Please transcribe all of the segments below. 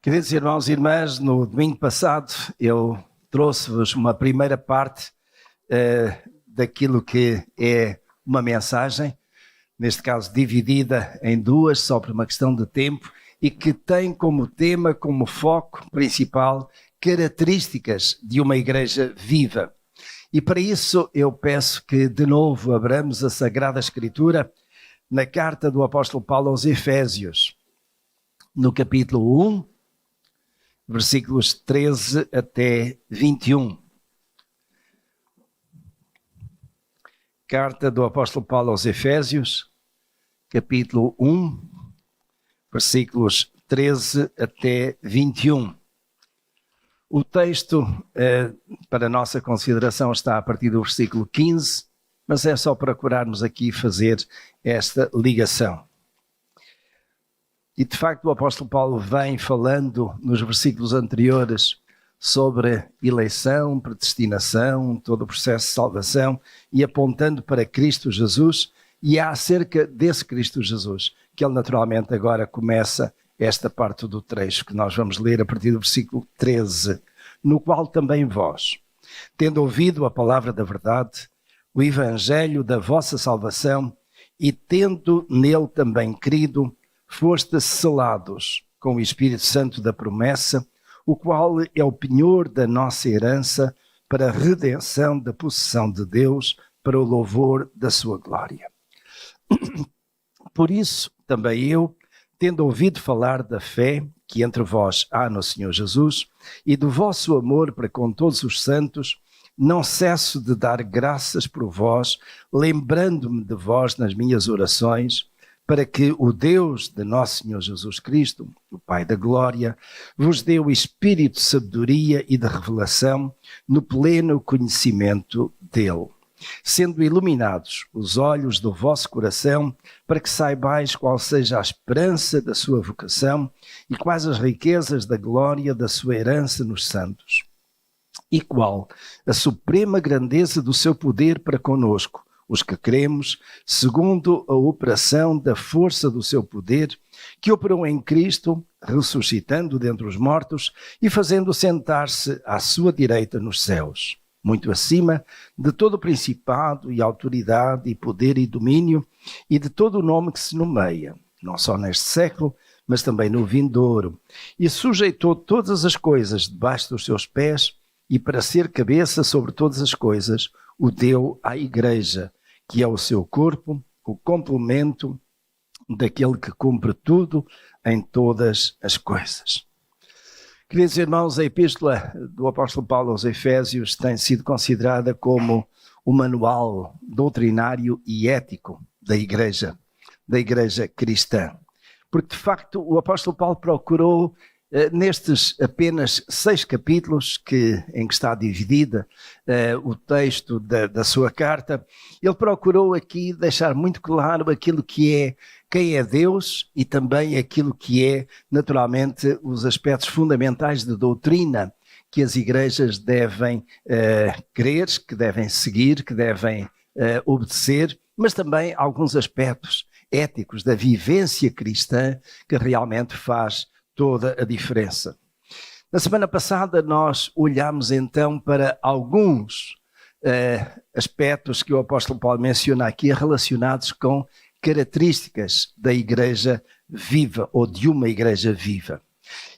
Queridos irmãos e irmãs, no domingo passado eu trouxe-vos uma primeira parte daquilo que é uma mensagem, neste caso dividida em duas, só por uma questão de tempo, e que tem como tema, como foco principal, características de uma igreja viva. E para isso eu peço que de novo abramos a Sagrada Escritura na carta do apóstolo Paulo aos Efésios, no capítulo 1, versículos 13 até 21. Carta do apóstolo Paulo aos Efésios, capítulo 1, versículos 13 até 21. O texto, para a nossa consideração, está a partir do versículo 15, mas é só procurarmos aqui fazer esta ligação. E de facto o apóstolo Paulo vem falando nos versículos anteriores sobre eleição, predestinação, todo o processo de salvação e apontando para Cristo Jesus, e é acerca desse Cristo Jesus que ele naturalmente agora começa esta parte do trecho que nós vamos ler a partir do versículo 13, no qual também vós, tendo ouvido a palavra da verdade, o evangelho da vossa salvação, e tendo nele também crido, fostes selados com o Espírito Santo da promessa, o qual é o penhor da nossa herança para a redenção da possessão de Deus, para o louvor da sua glória. Por isso, também eu, tendo ouvido falar da fé que entre vós há no Senhor Jesus e do vosso amor para com todos os santos, não cesso de dar graças por vós, lembrando-me de vós nas minhas orações, para que o Deus de nosso Senhor Jesus Cristo, o Pai da Glória, vos dê o espírito de sabedoria e de revelação no pleno conhecimento dele, sendo iluminados os olhos do vosso coração, para que saibais qual seja a esperança da sua vocação e quais as riquezas da glória da sua herança nos santos, e qual a suprema grandeza do seu poder para conosco, os que cremos, segundo a operação da força do seu poder, que operou em Cristo, ressuscitando dentre os mortos e fazendo sentar-se à sua direita nos céus, muito acima de todo o principado e autoridade e poder e domínio e de todo o nome que se nomeia, não só neste século, mas também no vindouro, e sujeitou todas as coisas debaixo dos seus pés, e para ser cabeça sobre todas as coisas, o deu à igreja, que é o seu corpo, o complemento daquele que cumpre tudo em todas as coisas. Queridos irmãos, a epístola do apóstolo Paulo aos Efésios tem sido considerada como o manual doutrinário e ético da igreja cristã. Porque, de facto, o apóstolo Paulo procurou, nestes apenas 6 capítulos em que está dividida o texto da sua carta, ele procurou aqui deixar muito claro aquilo que é quem é Deus e também aquilo que é, naturalmente, os aspectos fundamentais de doutrina que as igrejas devem crer, que devem seguir, que devem obedecer, mas também alguns aspectos éticos da vivência cristã que realmente faz toda a diferença. Na semana passada nós olhamos então para alguns aspectos que o apóstolo Paulo menciona aqui relacionados com características da igreja viva ou de uma igreja viva.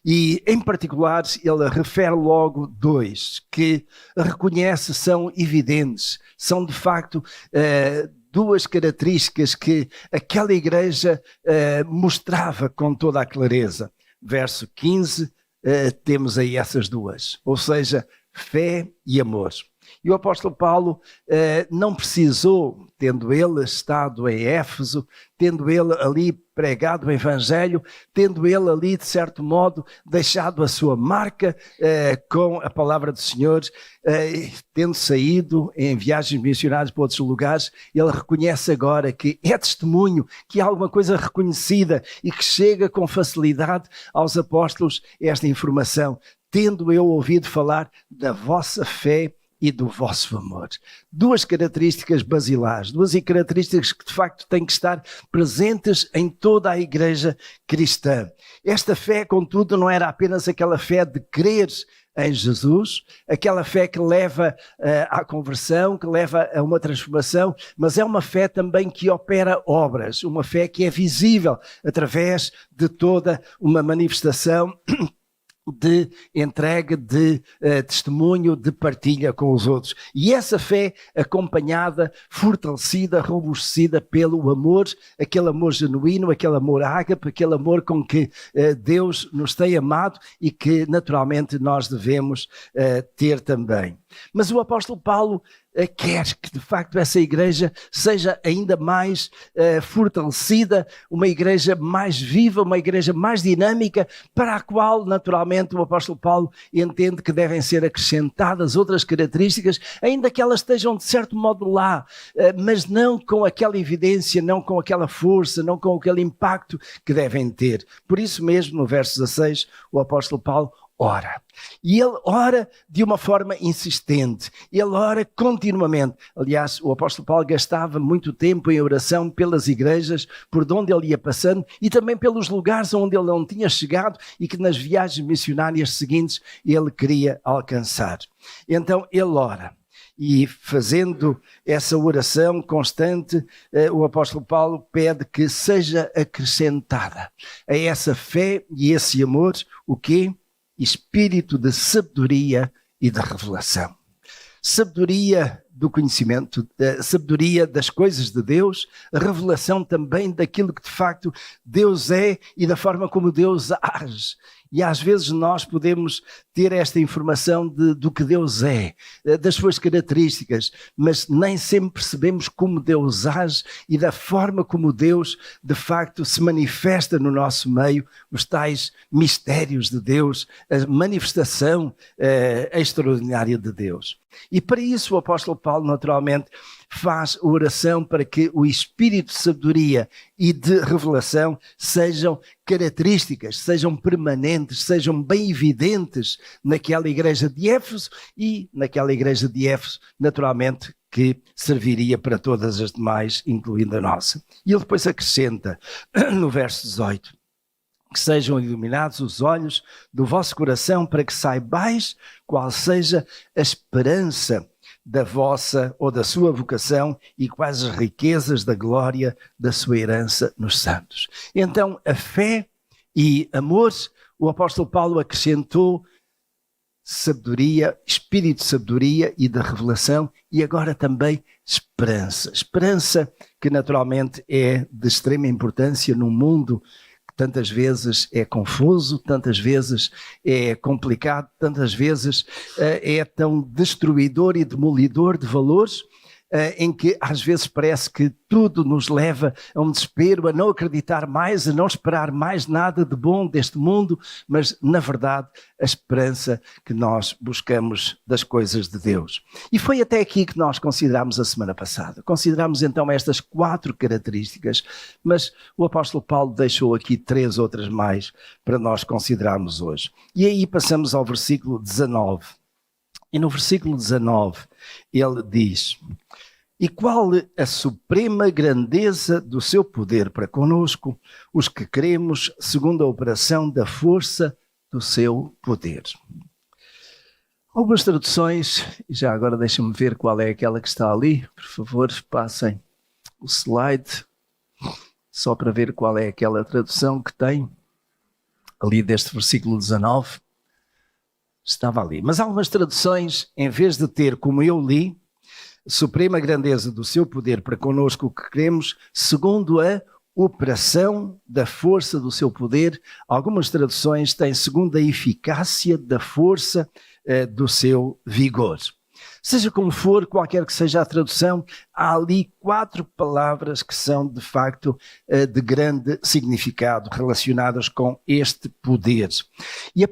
E em particular ele refere logo 2 que reconhece são evidentes, são de facto 2 características que aquela igreja mostrava com toda a clareza. Verso 15, temos aí essas 2, ou seja, fé e amor. E o apóstolo Paulo não precisou, tendo ele estado em Éfeso, tendo ele ali pregado o evangelho, tendo ele ali, de certo modo, deixado a sua marca com a palavra do Senhor, tendo saído em viagens missionárias para outros lugares, ele reconhece agora que é testemunho, que há alguma coisa reconhecida e que chega com facilidade aos apóstolos esta informação. Tendo eu ouvido falar da vossa fé e do vosso amor. Duas características basilares, duas características que de facto têm que estar presentes em toda a igreja cristã. Esta fé, contudo, não era apenas aquela fé de crer em Jesus, aquela fé que leva à conversão, que leva a uma transformação, mas é uma fé também que opera obras, uma fé que é visível através de toda uma manifestação de entrega, de testemunho, de partilha com os outros. E essa fé acompanhada, fortalecida, robustecida pelo amor, aquele amor genuíno, aquele amor ágape, aquele amor com que Deus nos tem amado e que naturalmente nós devemos ter também. Mas o apóstolo Paulo quer que de facto essa igreja seja ainda mais fortalecida, uma igreja mais viva, uma igreja mais dinâmica, para a qual naturalmente o apóstolo Paulo entende que devem ser acrescentadas outras características, ainda que elas estejam de certo modo lá, mas não com aquela evidência, não com aquela força, não com aquele impacto que devem ter. Por isso mesmo, no verso 16, o apóstolo Paulo ora. E ele ora de uma forma insistente, ele ora continuamente. Aliás, o apóstolo Paulo gastava muito tempo em oração pelas igrejas por onde ele ia passando e também pelos lugares onde ele não tinha chegado e que nas viagens missionárias seguintes ele queria alcançar. Então ele ora. E fazendo essa oração constante, o apóstolo Paulo pede que seja acrescentada a essa fé e esse amor, o quê? Espírito de sabedoria e de revelação. Sabedoria do conhecimento, sabedoria das coisas de Deus, a revelação também daquilo que de facto Deus é e da forma como Deus age. E às vezes nós podemos ter esta informação do que Deus é, das suas características, mas nem sempre percebemos como Deus age e da forma como Deus de facto se manifesta no nosso meio, os tais mistérios de Deus, a manifestação extraordinária de Deus. E para isso o apóstolo Paulo naturalmente faz oração para que o espírito de sabedoria e de revelação sejam características, sejam permanentes, sejam bem evidentes naquela igreja de Éfeso e naquela igreja de Éfeso, naturalmente, que serviria para todas as demais, incluindo a nossa. E ele depois acrescenta no verso 18, que sejam iluminados os olhos do vosso coração para que saibais qual seja a esperança da vossa ou da sua vocação e quais as riquezas da glória da sua herança nos santos. Então, a fé e amor, o apóstolo Paulo acrescentou sabedoria, espírito de sabedoria e de revelação e agora também esperança. Esperança que naturalmente é de extrema importância num mundo tantas vezes é confuso, tantas vezes é complicado, tantas vezes é tão destruidor e demolidor de valores, em que às vezes parece que tudo nos leva a um desespero, a não acreditar mais, a não esperar mais nada de bom deste mundo, mas na verdade a esperança que nós buscamos das coisas de Deus. E foi até aqui que nós considerámos a semana passada. Considerámos então estas 4 características, mas o apóstolo Paulo deixou aqui 3 outras mais para nós considerarmos hoje. E aí passamos ao versículo 19. E no versículo 19 ele diz: e qual a suprema grandeza do seu poder para conosco, os que cremos segundo a operação da força do seu poder. Algumas traduções, e já agora deixem-me ver qual é aquela que está ali, por favor passem o slide, só para ver qual é aquela tradução que tem ali deste versículo 19. Estava ali. Mas algumas traduções, em vez de ter, como eu li, suprema grandeza do seu poder para conosco o que queremos, segundo a operação da força do seu poder, algumas traduções têm segundo a eficácia da força do seu vigor. Seja como for, qualquer que seja a tradução, há ali 4 palavras que são de facto de grande significado relacionadas com este poder. E a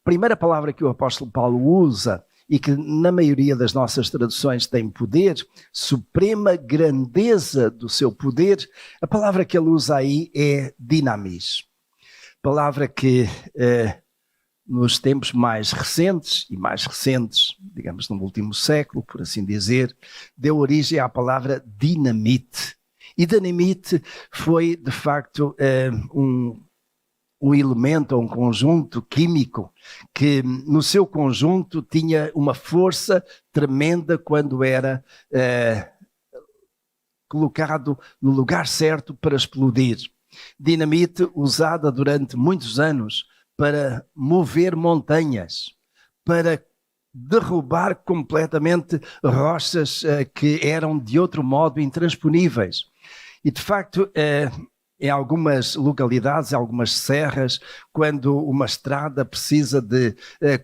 primeira palavra que o apóstolo Paulo usa e que na maioria das nossas traduções tem poder, suprema grandeza do seu poder, a palavra que ele usa aí é dinamis. Palavra que nos tempos mais recentes, digamos no último século, por assim dizer, deu origem à palavra dinamite. E dinamite foi, de facto, um elemento, um conjunto químico que no seu conjunto tinha uma força tremenda quando era colocado no lugar certo para explodir. Dinamite usada durante muitos anos para mover montanhas, para derrubar completamente rochas que eram de outro modo intransponíveis. E de facto, em algumas localidades, em algumas serras, quando uma estrada precisa de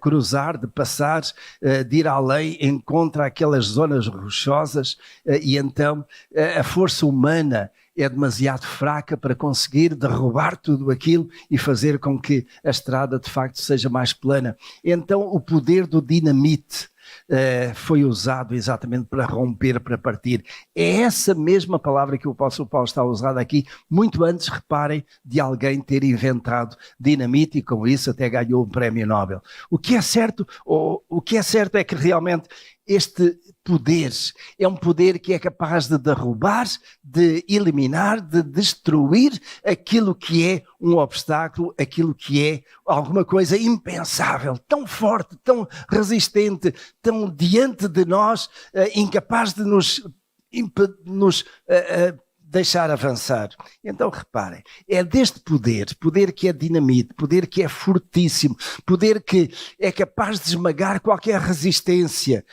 cruzar, de passar, de ir além, encontra aquelas zonas rochosas e então a força humana é demasiado fraca para conseguir derrubar tudo aquilo e fazer com que a estrada de facto seja mais plana. Então o poder do dinamite foi usado exatamente para romper, para partir. É essa mesma palavra que o apóstolo Paulo está a usar aqui, muito antes, reparem, de alguém ter inventado dinamite e com isso até ganhou um prémio Nobel. O que é certo é que realmente este poder é um poder que é capaz de derrubar, de eliminar, de destruir aquilo que é um obstáculo, aquilo que é alguma coisa impensável, tão forte, tão resistente, tão diante de nós, incapaz de nos deixar avançar. Então reparem, é deste poder que é dinamite, poder que é fortíssimo, poder que é capaz de esmagar qualquer resistência,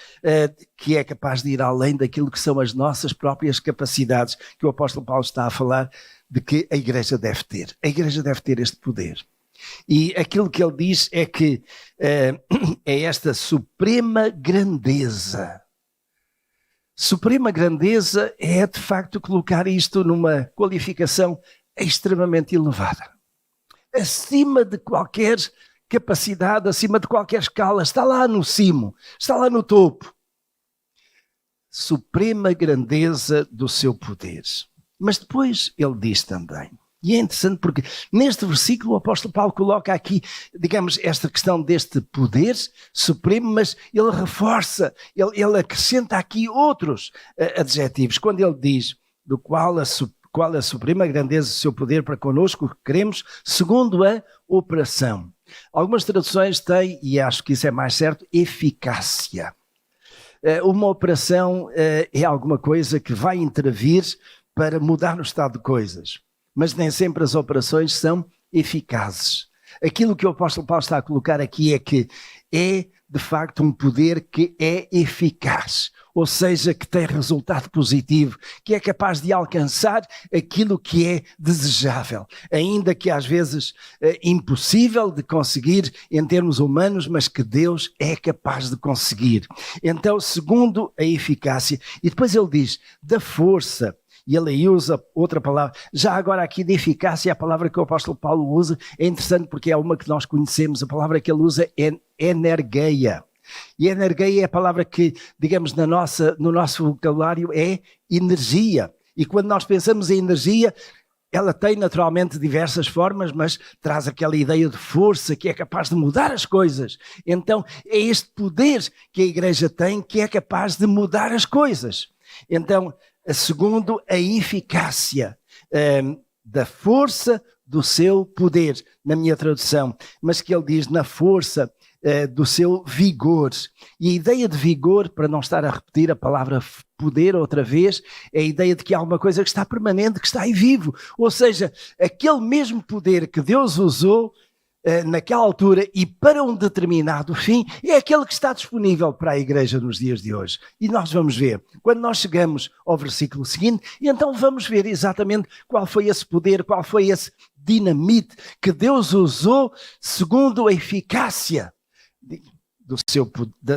que é capaz de ir além daquilo que são as nossas próprias capacidades, que o apóstolo Paulo está a falar de que a igreja deve ter. A igreja deve ter este poder. E aquilo que ele diz é que é esta suprema grandeza. Suprema grandeza é, de facto, colocar isto numa qualificação extremamente elevada. Acima de qualquer capacidade, acima de qualquer escala, está lá no cimo, está lá no topo. Suprema grandeza do seu poder. Mas depois ele diz também, e é interessante porque neste versículo o apóstolo Paulo coloca aqui, digamos, esta questão deste poder supremo, mas ele reforça, ele acrescenta aqui outros adjetivos. Quando ele diz do qual a suprema grandeza do seu poder para conosco que queremos, segundo a operação. Algumas traduções têm, e acho que isso é mais certo, eficácia. Uma operação é alguma coisa que vai intervir para mudar o estado de coisas. Mas nem sempre as operações são eficazes. Aquilo que o apóstolo Paulo está a colocar aqui é que é, de facto, um poder que é eficaz, ou seja, que tem resultado positivo, que é capaz de alcançar aquilo que é desejável, ainda que às vezes impossível de conseguir em termos humanos, mas que Deus é capaz de conseguir. Então, segundo a eficácia, e depois ele diz, da força. E ele aí usa outra palavra. Já agora aqui de eficácia, a palavra que o apóstolo Paulo usa é interessante porque é uma que nós conhecemos. A palavra que ele usa é energeia. E energeia é a palavra que, digamos, no nosso vocabulário é energia. E quando nós pensamos em energia, ela tem naturalmente diversas formas, mas traz aquela ideia de força que é capaz de mudar as coisas. Então é este poder que a igreja tem que é capaz de mudar as coisas. Então, segundo a eficácia da força do seu poder, na minha tradução, mas que ele diz na força do seu vigor. E a ideia de vigor, para não estar a repetir a palavra poder outra vez, é a ideia de que há alguma coisa que está permanente, que está aí vivo. Ou seja, aquele mesmo poder que Deus usou naquela altura e para um determinado fim, é aquele que está disponível para a igreja nos dias de hoje. E nós vamos ver, quando nós chegamos ao versículo seguinte, então vamos ver exatamente qual foi esse poder, qual foi esse dinamite que Deus usou segundo a eficácia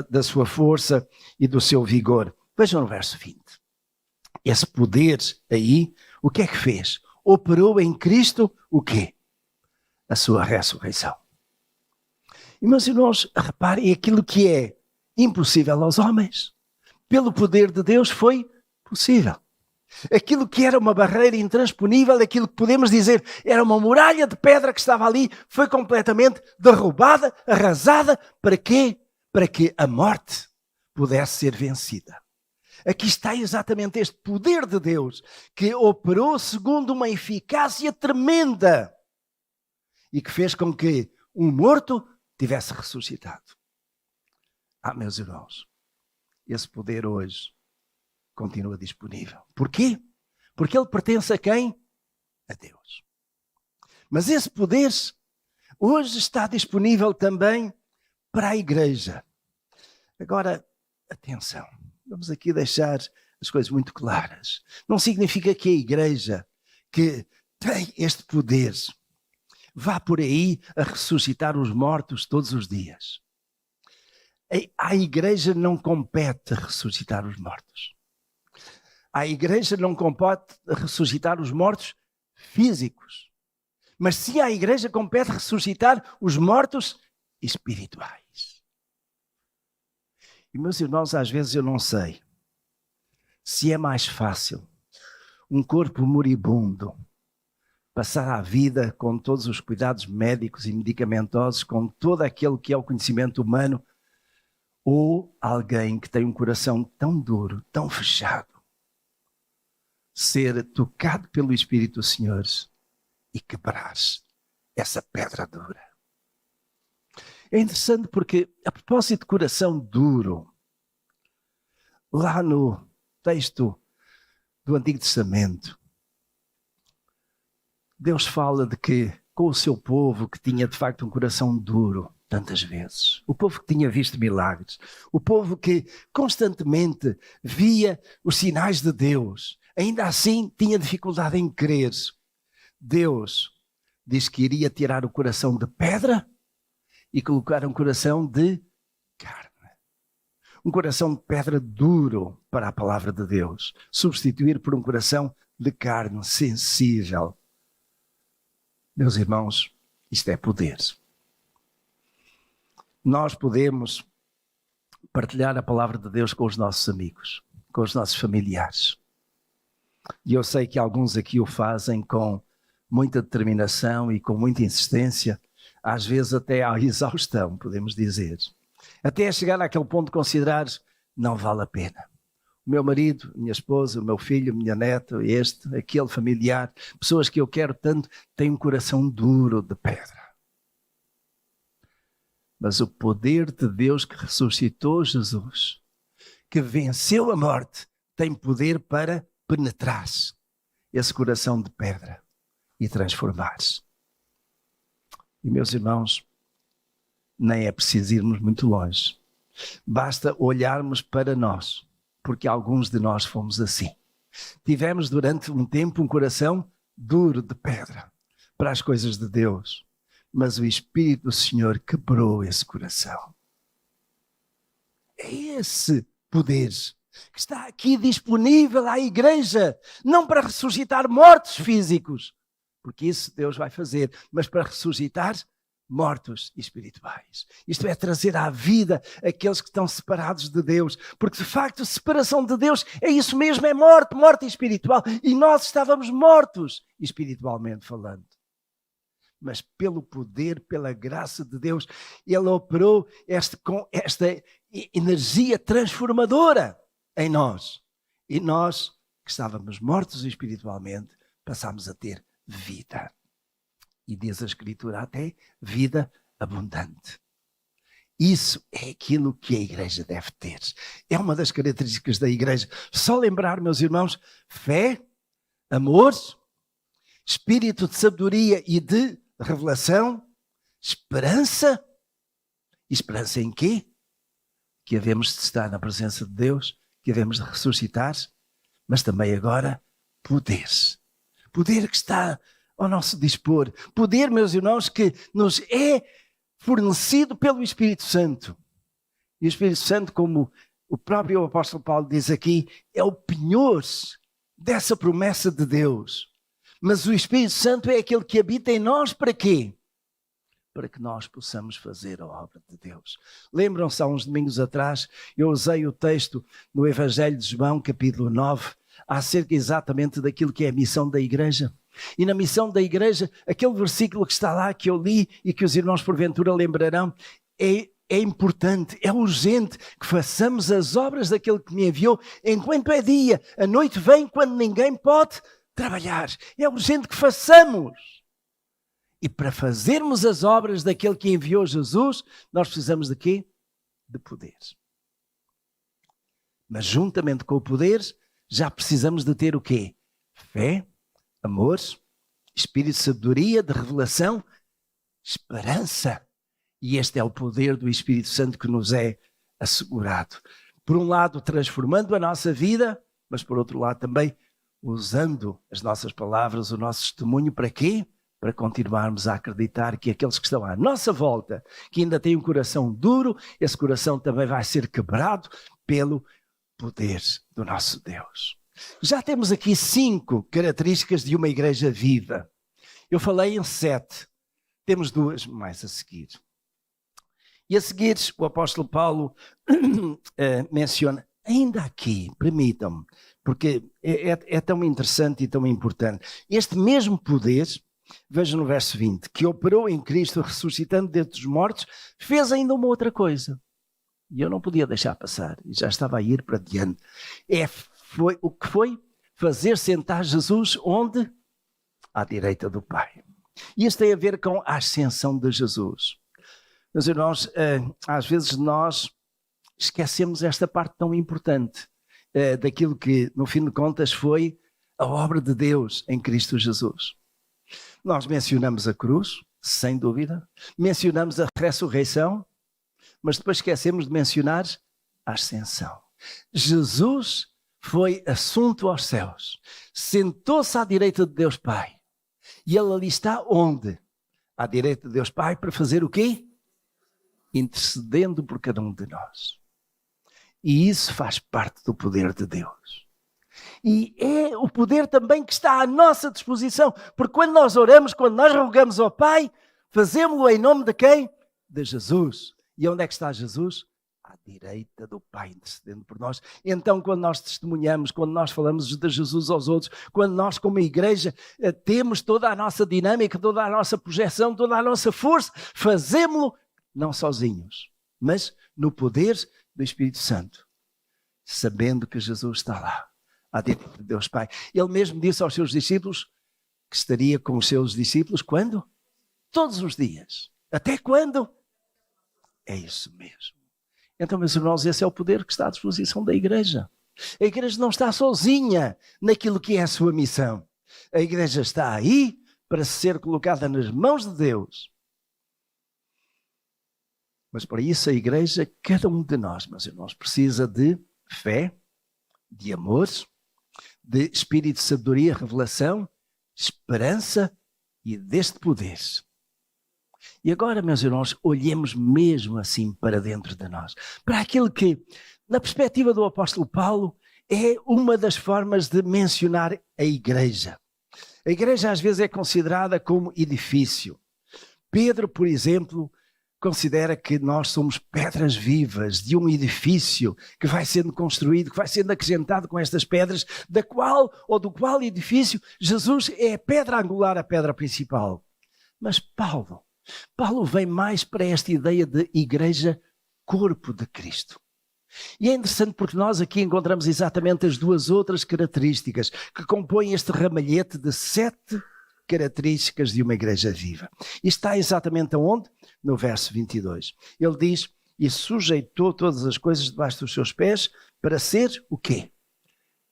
da sua força e do seu vigor. Vejam no verso 20. Esse poder aí, o que é que fez? Operou em Cristo o quê? A sua ressurreição. E, meus irmãos, reparem, aquilo que é impossível aos homens, pelo poder de Deus foi possível. Aquilo que era uma barreira intransponível, aquilo que podemos dizer era uma muralha de pedra que estava ali, foi completamente derrubada, arrasada. Para quê? Para que a morte pudesse ser vencida. Aqui está exatamente este poder de Deus que operou segundo uma eficácia tremenda e que fez com que um morto tivesse ressuscitado. Meus irmãos, esse poder hoje continua disponível. Porquê? Porque ele pertence a quem? A Deus. Mas esse poder hoje está disponível também para a igreja. Agora, atenção, vamos aqui deixar as coisas muito claras. Não significa que a igreja que tem este poder vá por aí a ressuscitar os mortos todos os dias. A igreja não compete ressuscitar os mortos. A igreja não compete ressuscitar os mortos físicos. Mas sim a igreja compete ressuscitar os mortos espirituais. E meus irmãos, às vezes eu não sei se é mais fácil um corpo moribundo passar a vida com todos os cuidados médicos e medicamentosos, com todo aquele que é o conhecimento humano, ou alguém que tem um coração tão duro, tão fechado, ser tocado pelo Espírito do Senhor e quebrar essa pedra dura. É interessante porque, a propósito de coração duro, lá no texto do Antigo Testamento, Deus fala de que com o seu povo que tinha de facto um coração duro tantas vezes, o povo que tinha visto milagres, o povo que constantemente via os sinais de Deus, ainda assim tinha dificuldade em crer. Deus diz que iria tirar o coração de pedra e colocar um coração de carne. Um coração de pedra duro para a palavra de Deus, substituir por um coração de carne sensível. Meus irmãos, isto é poder. Nós podemos partilhar a palavra de Deus com os nossos amigos, com os nossos familiares. E eu sei que alguns aqui o fazem com muita determinação e com muita insistência, às vezes até à exaustão, podemos dizer. Até chegar àquele ponto de considerar, não vale a pena. O meu marido, minha esposa, o meu filho, minha neta, aquele familiar, pessoas que eu quero tanto, têm um coração duro de pedra. Mas o poder de Deus que ressuscitou Jesus, que venceu a morte, tem poder para penetrar-se esse coração de pedra e transformar-se. E meus irmãos, nem é preciso irmos muito longe. Basta olharmos para nós, porque alguns de nós fomos assim. Tivemos durante um tempo um coração duro de pedra para as coisas de Deus, mas o Espírito do Senhor quebrou esse coração. É esse poder que está aqui disponível à igreja, não para ressuscitar mortos físicos, porque isso Deus vai fazer, mas para ressuscitar mortos espirituais. Isto é trazer à vida aqueles que estão separados de Deus, porque de facto a separação de Deus é isso mesmo, é morte espiritual, e nós estávamos mortos espiritualmente falando. Mas pelo poder, pela graça de Deus, Ele operou com esta energia transformadora em nós. E nós, que estávamos mortos espiritualmente, passámos a ter vida. E diz a Escritura até, vida abundante. Isso é aquilo que a igreja deve ter. É uma das características da igreja. Só lembrar, meus irmãos, fé, amor, espírito de sabedoria e de revelação, esperança. Esperança em quê? Que havemos de estar na presença de Deus, que havemos de ressuscitar, mas também agora poder. Poder que está ao nosso dispor. Poder, meus irmãos, que nos é fornecido pelo Espírito Santo. E o Espírito Santo, como o próprio apóstolo Paulo diz aqui, é o penhor dessa promessa de Deus. Mas o Espírito Santo é aquele que habita em nós para quê? Para que nós possamos fazer a obra de Deus. Lembram-se, há uns domingos atrás, eu usei o texto no Evangelho de João, capítulo 9, acerca exatamente daquilo que é a missão da igreja. E na missão da igreja, aquele versículo que está lá, que eu li e que os irmãos porventura lembrarão, é importante, é urgente que façamos as obras daquele que me enviou enquanto é dia. A noite vem quando ninguém pode trabalhar. É urgente que façamos. E para fazermos as obras daquele que enviou Jesus, nós precisamos de quê? De poder. Mas juntamente com o poder, já precisamos de ter o quê? Fé, amor, espírito de sabedoria, de revelação, esperança. E este é o poder do Espírito Santo que nos é assegurado. Por um lado, transformando a nossa vida, mas por outro lado também usando as nossas palavras, o nosso testemunho, para quê? Para continuarmos a acreditar que aqueles que estão à nossa volta, que ainda têm um coração duro, esse coração também vai ser quebrado pelo poder do nosso Deus. Já temos aqui 5 características de uma igreja viva. Eu falei em 7. Temos 2 mais a seguir. E a seguir, o apóstolo Paulo menciona, ainda aqui, permitam-me, porque é tão interessante e tão importante. Este mesmo poder, veja no verso 20, que operou em Cristo, ressuscitando dentre os mortos, fez ainda uma outra coisa. E eu não podia deixar passar, e já estava a ir para diante. O que foi? Fazer sentar Jesus onde? À direita do Pai. E isso tem a ver com a ascensão de Jesus. Meus irmãos, às vezes nós esquecemos esta parte tão importante daquilo que, no fim de contas, foi a obra de Deus em Cristo Jesus. Nós mencionamos a cruz, sem dúvida, mencionamos a ressurreição, mas depois esquecemos de mencionar a ascensão. Jesus foi assunto aos céus, sentou-se à direita de Deus Pai, e ele ali está onde? À direita de Deus Pai para fazer o quê? Intercedendo por cada um de nós. E isso faz parte do poder de Deus. E é o poder também que está à nossa disposição, porque quando nós oramos, quando nós rogamos ao Pai, fazemos-lo em nome de quem? De Jesus. E onde é que está Jesus? À direita do Pai, intercedendo por nós. Então, quando nós testemunhamos, quando nós falamos de Jesus aos outros, quando nós, como igreja, temos toda a nossa dinâmica, toda a nossa projeção, toda a nossa força, fazemos-lo não sozinhos, mas no poder do Espírito Santo, sabendo que Jesus está lá, à direita de Deus Pai. Ele mesmo disse aos seus discípulos que estaria com os seus discípulos quando? Todos os dias. Até quando? É isso mesmo. Então, meus irmãos, esse é o poder que está à disposição da igreja. A igreja não está sozinha naquilo que é a sua missão. A igreja está aí para ser colocada nas mãos de Deus. Mas para isso a igreja, cada um de nós, meus irmãos, precisa de fé, de amor, de espírito de sabedoria, revelação, esperança e deste poder. E agora, meus irmãos, olhemos mesmo assim para dentro de nós, para aquilo que, na perspectiva do apóstolo Paulo, é uma das formas de mencionar a igreja. A igreja às vezes é considerada como edifício. Pedro, por exemplo, considera que nós somos pedras vivas de um edifício que vai sendo construído, que vai sendo acrescentado com estas pedras, do qual edifício Jesus é a pedra angular, a pedra principal. Mas Paulo vem mais para esta ideia de igreja, corpo de Cristo. E é interessante porque nós aqui encontramos exatamente as 2 outras características que compõem este ramalhete de 7 características de uma igreja viva. E está exatamente aonde? No verso 22. Ele diz, e sujeitou todas as coisas debaixo dos seus pés para ser o quê?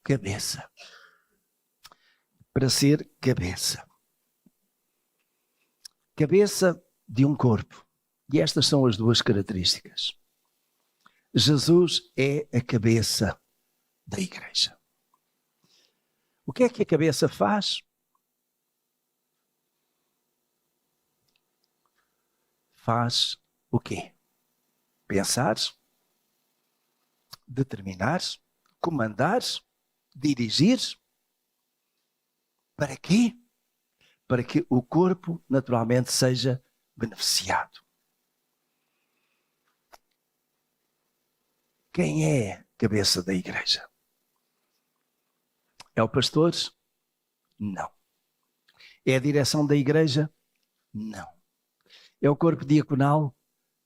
Cabeça. Para ser cabeça. Cabeça de um corpo. E estas são as 2 características. Jesus é a cabeça da igreja. O que é que a cabeça faz? Faz o quê? Pensar, determinar, comandar, dirigir. Para quê? Para que o corpo naturalmente seja beneficiado. Quem é a cabeça da igreja? É o pastor? Não. É a direção da igreja? Não. É o corpo diaconal?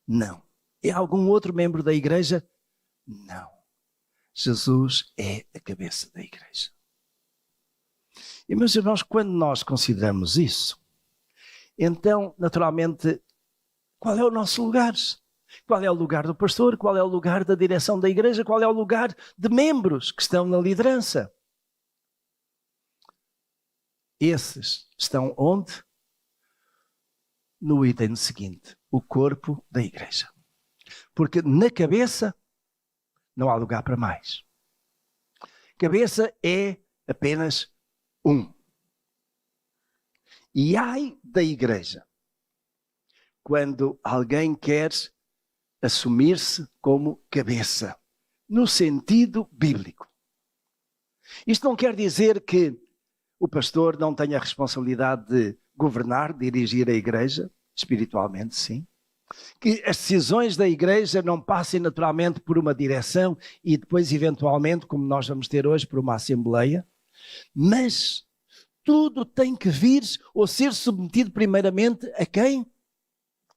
Não. É algum outro membro da igreja? Não. Jesus é a cabeça da igreja. E, meus irmãos, quando nós consideramos isso, então, naturalmente, qual é o nosso lugar? Qual é o lugar do pastor? Qual é o lugar da direção da igreja? Qual é o lugar de membros que estão na liderança? Esses estão onde? No item seguinte, o corpo da igreja. Porque na cabeça não há lugar para mais. Cabeça é apenas um. E ai da igreja quando alguém quer assumir-se como cabeça, no sentido bíblico. Isto não quer dizer que o pastor não tenha a responsabilidade de governar, dirigir a igreja, espiritualmente, sim. Que as decisões da igreja não passem naturalmente por uma direção e depois, eventualmente, como nós vamos ter hoje, por uma assembleia. Mas tudo tem que vir ou ser submetido primeiramente a quem?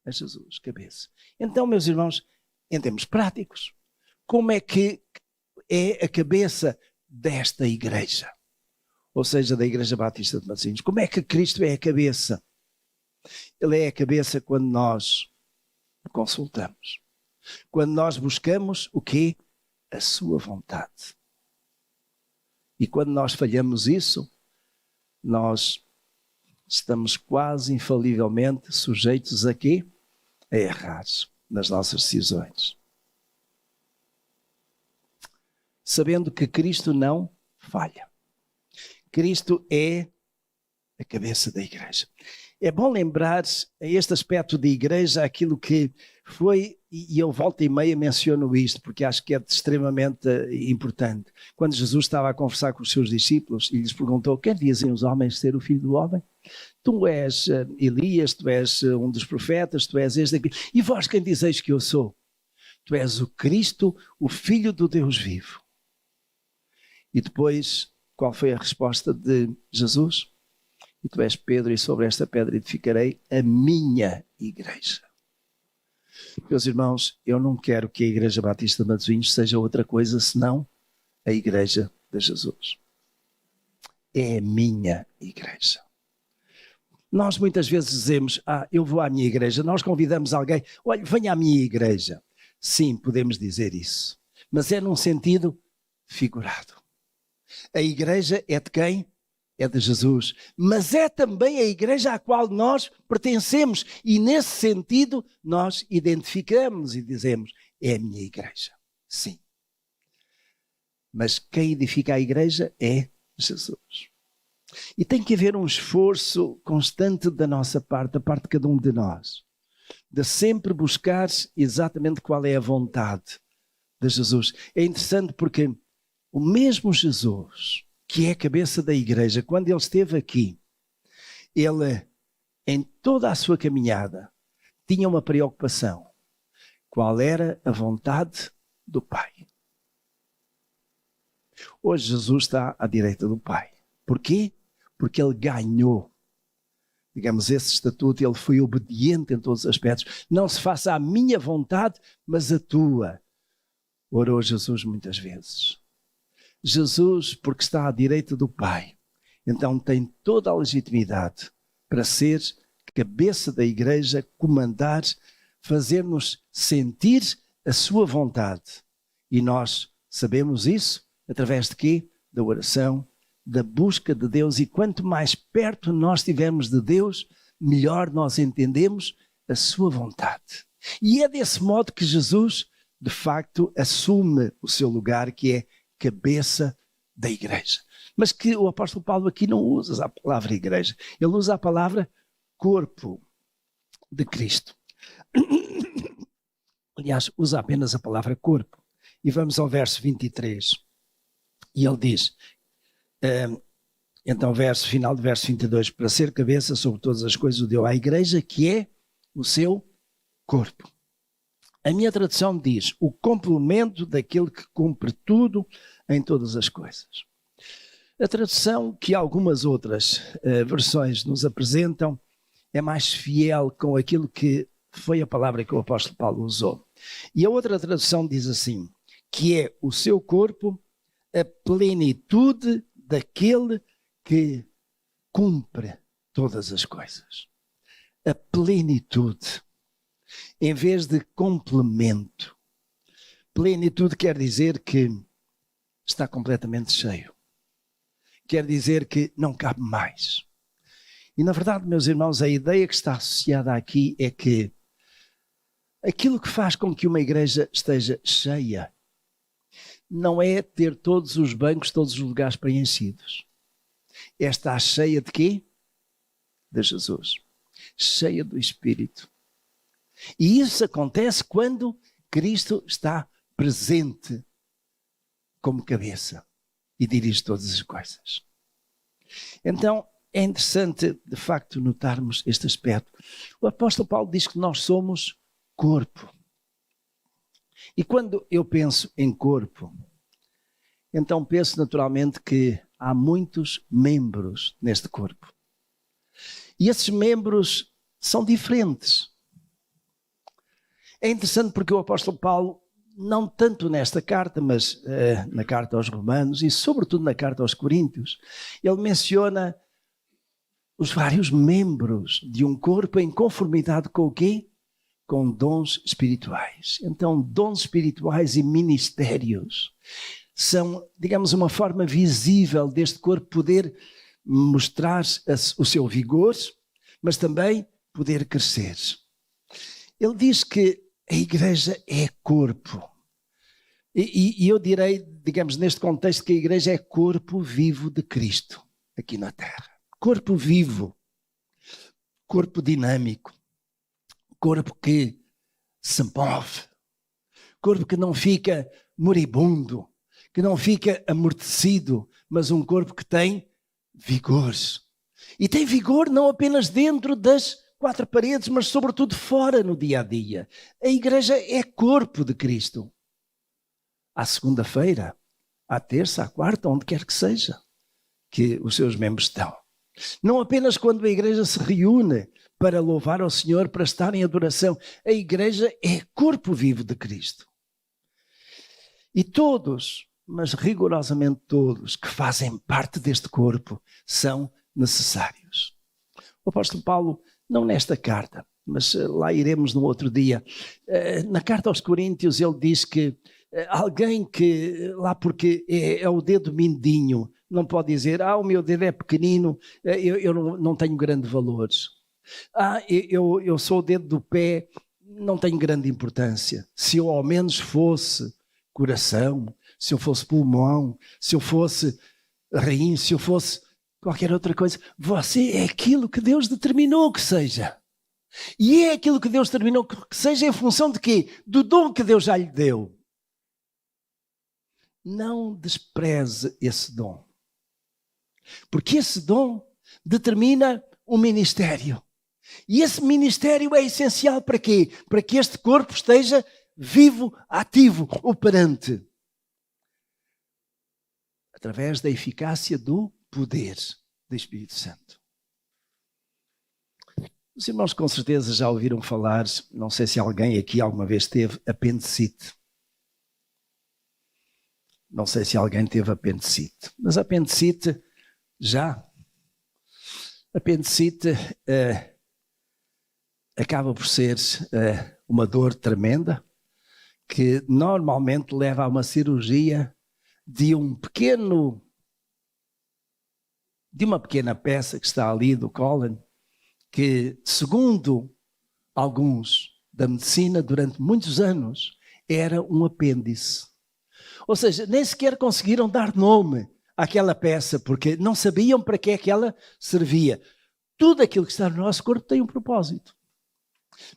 A Jesus, cabeça. Então, meus irmãos, em termos práticos, como é que é a cabeça desta igreja? Ou seja, da Igreja Batista de Matosinhos. Como é que Cristo é a cabeça? Ele é a cabeça quando nós consultamos. Quando nós buscamos o quê? A sua vontade. E quando nós falhamos isso, nós estamos quase infalivelmente sujeitos a quê? A errar nas nossas decisões. Sabendo que Cristo não falha. Cristo é a cabeça da igreja. É bom lembrar a este aspecto de igreja aquilo que foi, e eu volta e meia menciono isto, porque acho que é extremamente importante. Quando Jesus estava a conversar com os seus discípulos e lhes perguntou: quem dizem os homens ser o filho do homem? Tu és Elias, tu és um dos profetas, tu és este aqui. E vós quem dizeis que eu sou? Tu és o Cristo, o Filho do Deus vivo. E depois, qual foi a resposta de Jesus? E tu és Pedro, e sobre esta pedra edificarei a minha igreja. Meus irmãos, eu não quero que a Igreja Batista de Matosinhos seja outra coisa senão a igreja de Jesus. É a minha igreja. Nós muitas vezes dizemos: eu vou à minha igreja. Nós convidamos alguém: olha, venha à minha igreja. Sim, podemos dizer isso. Mas é num sentido figurado. A igreja é de quem? É de Jesus. Mas é também a igreja à qual nós pertencemos. E nesse sentido nós identificamos e dizemos: é a minha igreja. Sim. Mas quem edifica a igreja é Jesus. E tem que haver um esforço constante da nossa parte, da parte de cada um de nós, de sempre buscar exatamente qual é a vontade de Jesus. É interessante porque o mesmo Jesus, que é a cabeça da igreja, quando ele esteve aqui, ele, em toda a sua caminhada, tinha uma preocupação. Qual era a vontade do Pai? Hoje Jesus está à direita do Pai. Porquê? Porque ele ganhou, digamos, esse estatuto. Ele foi obediente em todos os aspectos. Não se faça a minha vontade, mas a tua. Orou Jesus muitas vezes. Jesus, porque está à direita do Pai, então tem toda a legitimidade para ser cabeça da igreja, comandar, fazer-nos sentir a sua vontade. E nós sabemos isso através de quê? Da oração, da busca de Deus. E quanto mais perto nós estivermos de Deus, melhor nós entendemos a sua vontade. E é desse modo que Jesus, de facto, assume o seu lugar, que é cabeça da igreja. Mas que o apóstolo Paulo aqui não usa a palavra igreja. Ele usa a palavra corpo de Cristo. Aliás, usa apenas a palavra corpo. E vamos ao verso 23. E ele diz, então, final do verso 22, para ser cabeça sobre todas as coisas, o deu à igreja, que é o seu corpo. A minha tradução diz, o complemento daquele que cumpre tudo em todas as coisas. A tradução que algumas outras versões nos apresentam é mais fiel com aquilo que foi a palavra que o apóstolo Paulo usou. E a outra tradução diz assim, que é o seu corpo a plenitude daquele que cumpre todas as coisas. A plenitude, em vez de complemento. Plenitude quer dizer que está completamente cheio. Quer dizer que não cabe mais. E na verdade, meus irmãos, a ideia que está associada aqui é que aquilo que faz com que uma igreja esteja cheia não é ter todos os bancos, todos os lugares preenchidos. É estar cheia de quê? De Jesus. Cheia do Espírito. E isso acontece quando Cristo está presente como cabeça e dirige todas as coisas. Então, é interessante, de facto, notarmos este aspecto. O apóstolo Paulo diz que nós somos corpo. E quando eu penso em corpo, então penso naturalmente que há muitos membros neste corpo. E esses membros são diferentes. É interessante porque o apóstolo Paulo, não tanto nesta carta, mas na carta aos Romanos e sobretudo na carta aos Coríntios, ele menciona os vários membros de um corpo em conformidade com o quê? Com dons espirituais. Então, dons espirituais e ministérios são, digamos, uma forma visível deste corpo poder mostrar o seu vigor, mas também poder crescer. Ele diz que a igreja é corpo. E eu direi, digamos, neste contexto, que a igreja é corpo vivo de Cristo aqui na Terra. Corpo vivo, corpo dinâmico, corpo que se move, corpo que não fica moribundo, que não fica amortecido, mas um corpo que tem vigor. E tem vigor não apenas dentro das quatro paredes, mas sobretudo fora no dia a dia. A igreja é corpo de Cristo. À segunda-feira, à terça, à quarta, onde quer que seja, que os seus membros estão. Não apenas quando a igreja se reúne para louvar ao Senhor, para estar em adoração. A igreja é corpo vivo de Cristo. E todos, mas rigorosamente todos, que fazem parte deste corpo, são necessários. O apóstolo Paulo, não nesta carta, mas lá iremos no outro dia, na carta aos Coríntios ele diz que alguém que, lá porque é o dedo mindinho, não pode dizer, o meu dedo é pequenino, eu não tenho grande valor. Eu sou o dedo do pé, não tenho grande importância. Se eu ao menos fosse coração, se eu fosse pulmão, se eu fosse rim, se eu fosse qualquer outra coisa, você é aquilo que Deus determinou que seja. E é aquilo que Deus determinou que seja em função de quê? Do dom que Deus já lhe deu. Não despreze esse dom. Porque esse dom determina um ministério. E esse ministério é essencial para quê? Para que este corpo esteja vivo, ativo, operante. Através da eficácia do poder do Espírito Santo. Os irmãos com certeza já ouviram falar, não sei se alguém aqui alguma vez teve apendicite. Não sei se alguém teve apendicite, mas apendicite já. Apendicite acaba por ser uma dor tremenda que normalmente leva a uma cirurgia de uma pequena peça que está ali do cólon, que segundo alguns da medicina durante muitos anos era um apêndice. Ou seja, nem sequer conseguiram dar nome àquela peça porque não sabiam para que é que ela servia. Tudo aquilo que está no nosso corpo tem um propósito.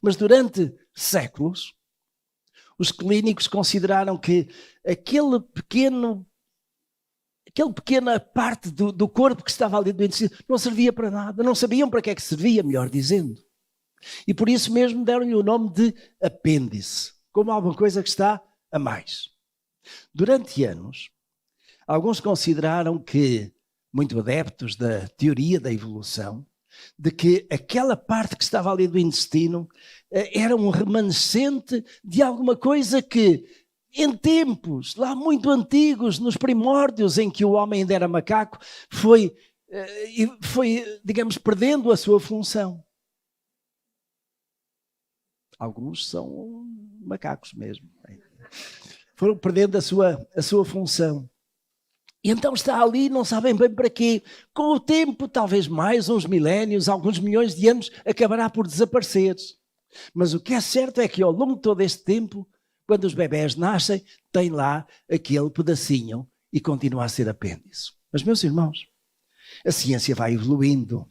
Mas durante séculos, os clínicos consideraram que aquela pequena parte do corpo que estava ali doente não servia para nada, não sabiam para que é que servia, melhor dizendo. E por isso mesmo deram-lhe o nome de apêndice, como alguma coisa que está a mais. Durante anos, alguns consideraram que muito adeptos da teoria da evolução, de que aquela parte que estava ali do intestino era um remanescente de alguma coisa que, em tempos lá muito antigos, nos primórdios em que o homem ainda era macaco, foi, digamos, perdendo a sua função. Alguns são macacos mesmo. Foram perdendo a sua função. E então está ali, não sabem bem para quê. Com o tempo, talvez mais uns milénios, alguns milhões de anos, acabará por desaparecer. Mas o que é certo é que ao longo de todo este tempo, quando os bebés nascem, tem lá aquele pedacinho e continua a ser apêndice. Mas, meus irmãos, a ciência vai evoluindo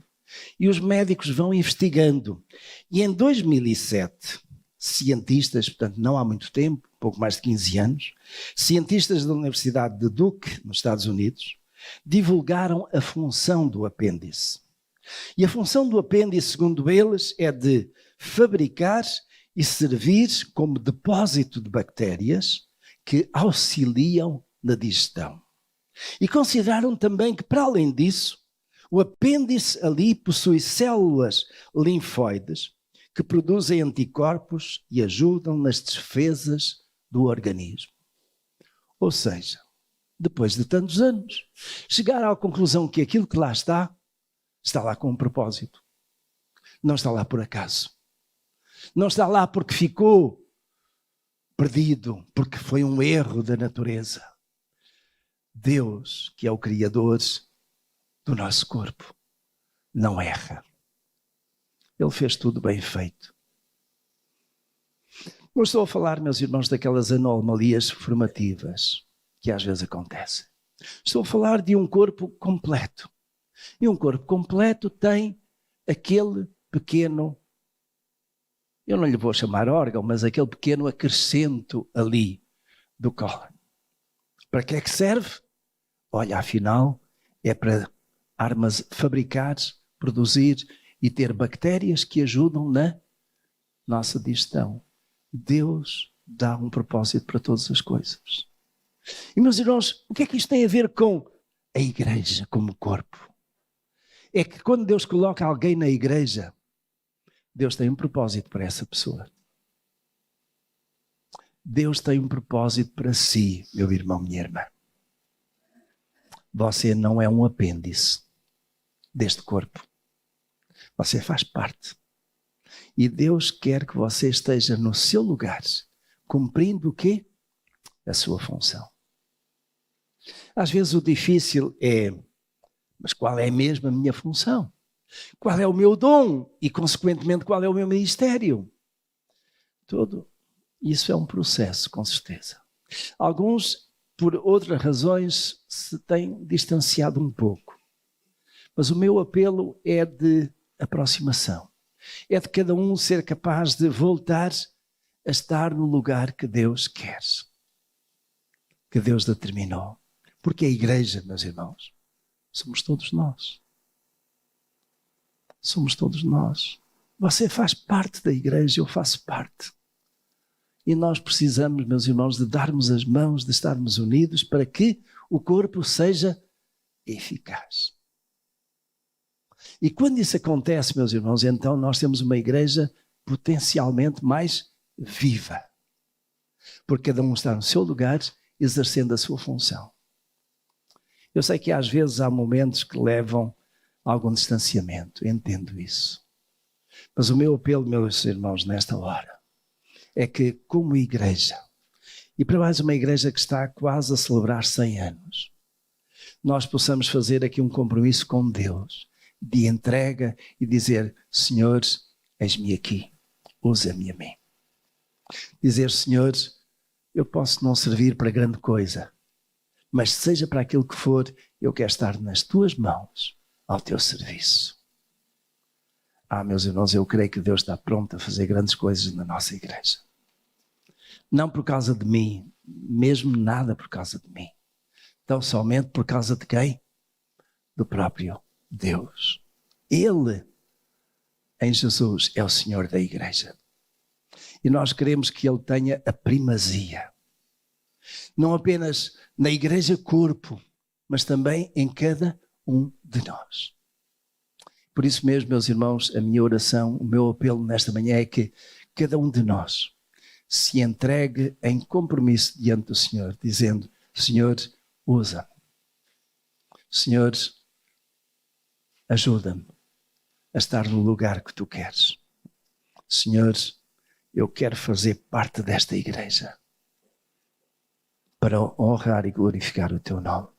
e os médicos vão investigando. E em 2007, cientistas, portanto não há muito tempo, pouco mais de 15 anos, cientistas da Universidade de Duke, nos Estados Unidos, divulgaram a função do apêndice. E a função do apêndice, segundo eles, é de fabricar e servir como depósito de bactérias que auxiliam na digestão. E consideraram também que, para além disso, o apêndice ali possui células linfóides que produzem anticorpos e ajudam nas defesas do organismo. Ou seja, depois de tantos anos, chegaram à conclusão que aquilo que lá está lá com um propósito. Não está lá por acaso. Não está lá porque ficou perdido, porque foi um erro da natureza. Deus, que é o Criador do nosso corpo, não erra. Ele fez tudo bem feito. Não estou a falar, meus irmãos, daquelas anomalias formativas que às vezes acontecem. Estou a falar de um corpo completo. E um corpo completo tem aquele pequeno, eu não lhe vou chamar órgão, mas aquele pequeno acrescento ali do cólon. Para que é que serve? Olha, afinal, é para fabricar, produzir e ter bactérias que ajudam na nossa digestão. Deus dá um propósito para todas as coisas. E, meus irmãos, o que é que isto tem a ver com a igreja como corpo? É que quando Deus coloca alguém na igreja, Deus tem um propósito para essa pessoa. Deus tem um propósito para si, meu irmão, minha irmã. Você não é um apêndice deste corpo. Você faz parte. E Deus quer que você esteja no seu lugar, cumprindo o quê? A sua função. Às vezes o difícil é, mas qual é mesmo a minha função? Qual é o meu dom? E, consequentemente, qual é o meu ministério? Tudo isso é um processo, com certeza. Alguns, por outras razões, se têm distanciado um pouco. Mas o meu apelo é de aproximação. É de cada um ser capaz de voltar a estar no lugar que Deus quer. Que Deus determinou. Porque a igreja, meus irmãos, somos todos nós. Somos todos nós. Você faz parte da igreja, eu faço parte. E nós precisamos, meus irmãos, de darmos as mãos, de estarmos unidos para que o corpo seja eficaz. E quando isso acontece, meus irmãos, então nós temos uma igreja potencialmente mais viva. Porque cada um está no seu lugar, exercendo a sua função. Eu sei que às vezes há momentos que levam a algum distanciamento, eu entendo isso. Mas o meu apelo, meus irmãos, nesta hora, é que como igreja, e para mais uma igreja que está quase a celebrar 100 anos, nós possamos fazer aqui um compromisso com Deus, de entrega e dizer, Senhor, eis-me aqui, usa-me a mim. Dizer, Senhor, eu posso não servir para grande coisa, mas seja para aquilo que for, eu quero estar nas tuas mãos, ao teu serviço. Meus irmãos, eu creio que Deus está pronto a fazer grandes coisas na nossa igreja. Não por causa de mim, mesmo nada por causa de mim. Então somente por causa de quem? Do próprio Deus. Ele, em Jesus, é o Senhor da igreja. E nós queremos que Ele tenha a primazia. Não apenas na igreja corpo, mas também em cada um de nós. Por isso mesmo, meus irmãos, a minha oração, o meu apelo nesta manhã é que cada um de nós se entregue em compromisso diante do Senhor, dizendo: Senhor, usa-me. Senhor, ajuda-me a estar no lugar que tu queres. Senhor, eu quero fazer parte desta igreja para honrar e glorificar o teu nome.